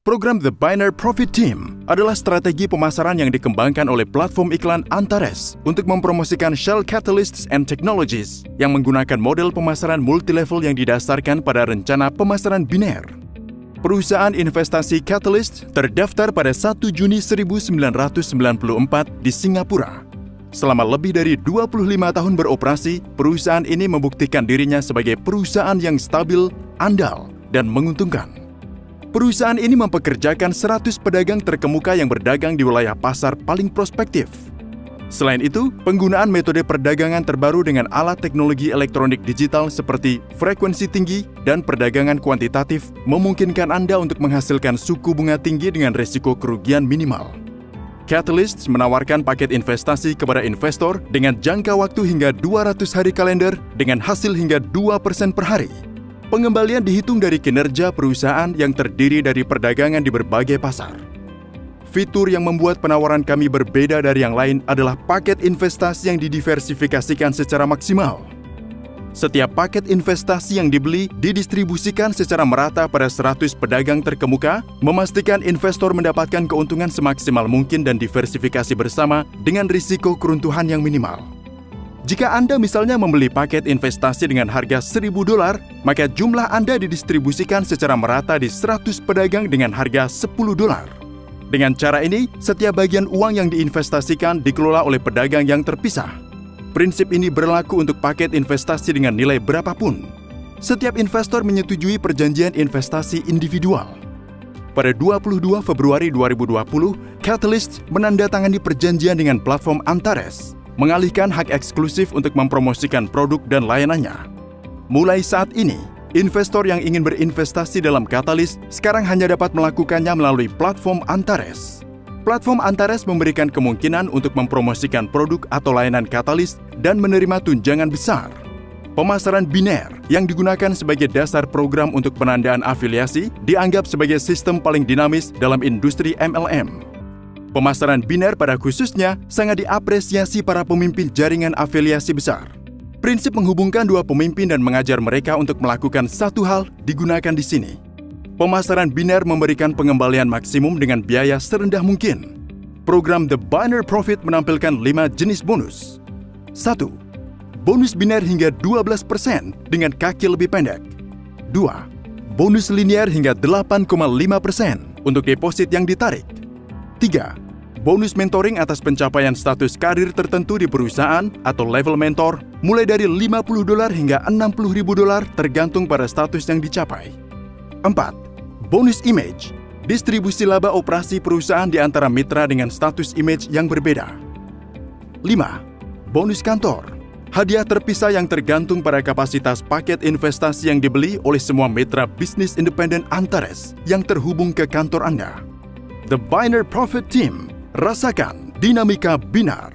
Program The Binary Profit Team adalah strategi pemasaran yang dikembangkan oleh platform iklan Antares untuk mempromosikan Shell Catalysts and Technologies yang menggunakan model pemasaran multilevel yang didasarkan pada rencana pemasaran biner. Perusahaan investasi Catalyst terdaftar pada 1 Juni 1994 di Singapura. Selama lebih dari 25 tahun beroperasi, perusahaan ini membuktikan dirinya sebagai perusahaan yang stabil, andal, dan menguntungkan. Perusahaan ini mempekerjakan 100 pedagang terkemuka yang berdagang di wilayah pasar paling prospektif. Selain itu, penggunaan metode perdagangan terbaru dengan alat teknologi elektronik digital seperti frekuensi tinggi dan perdagangan kuantitatif memungkinkan Anda untuk menghasilkan suku bunga tinggi dengan risiko kerugian minimal. Catalyst menawarkan paket investasi kepada investor dengan jangka waktu hingga 200 hari kalender dengan hasil hingga 2% per hari. Pengembalian dihitung dari kinerja perusahaan yang terdiri dari perdagangan di berbagai pasar. Fitur yang membuat penawaran kami berbeda dari yang lain adalah paket investasi yang didiversifikasikan secara maksimal. Setiap paket investasi yang dibeli didistribusikan secara merata pada 100 pedagang terkemuka, memastikan investor mendapatkan keuntungan semaksimal mungkin dan diversifikasi bersama dengan risiko keruntuhan yang minimal. Jika Anda misalnya membeli paket investasi dengan harga $1.000, maka jumlah Anda didistribusikan secara merata di 100 pedagang dengan harga $10. Dengan cara ini, setiap bagian uang yang diinvestasikan dikelola oleh pedagang yang terpisah. Prinsip ini berlaku untuk paket investasi dengan nilai berapapun. Setiap investor menyetujui perjanjian investasi individual. Pada 22 Februari 2020, Catalyst menandatangani perjanjian dengan platform Antares, mengalihkan hak eksklusif untuk mempromosikan produk dan layanannya. Mulai saat ini, investor yang ingin berinvestasi dalam Catalyst sekarang hanya dapat melakukannya melalui platform Antares. Platform Antares memberikan kemungkinan untuk mempromosikan produk atau layanan Catalyst dan menerima tunjangan besar. Pemasaran biner yang digunakan sebagai dasar program untuk penandaan afiliasi dianggap sebagai sistem paling dinamis dalam industri MLM. Pemasaran biner pada khususnya sangat diapresiasi para pemimpin jaringan afiliasi besar. Prinsip menghubungkan dua pemimpin dan mengajar mereka untuk melakukan satu hal digunakan di sini. Pemasaran biner memberikan pengembalian maksimum dengan biaya serendah mungkin. Program The Binary Profit menampilkan 5 jenis bonus. 1. Bonus biner hingga 12% dengan kaki lebih pendek. 2. Bonus linear hingga 8,5% untuk deposit yang ditarik. 3. Bonus mentoring atas pencapaian status karir tertentu di perusahaan atau level mentor mulai dari $50 hingga $60.000 tergantung pada status yang dicapai. 4. Bonus image, distribusi laba operasi perusahaan di antara mitra dengan status image yang berbeda. 5. Bonus kantor, hadiah terpisah yang tergantung pada kapasitas paket investasi yang dibeli oleh semua mitra bisnis independen Antares yang terhubung ke kantor Anda. The Binary Profit Team. Rasakan dinamika binar.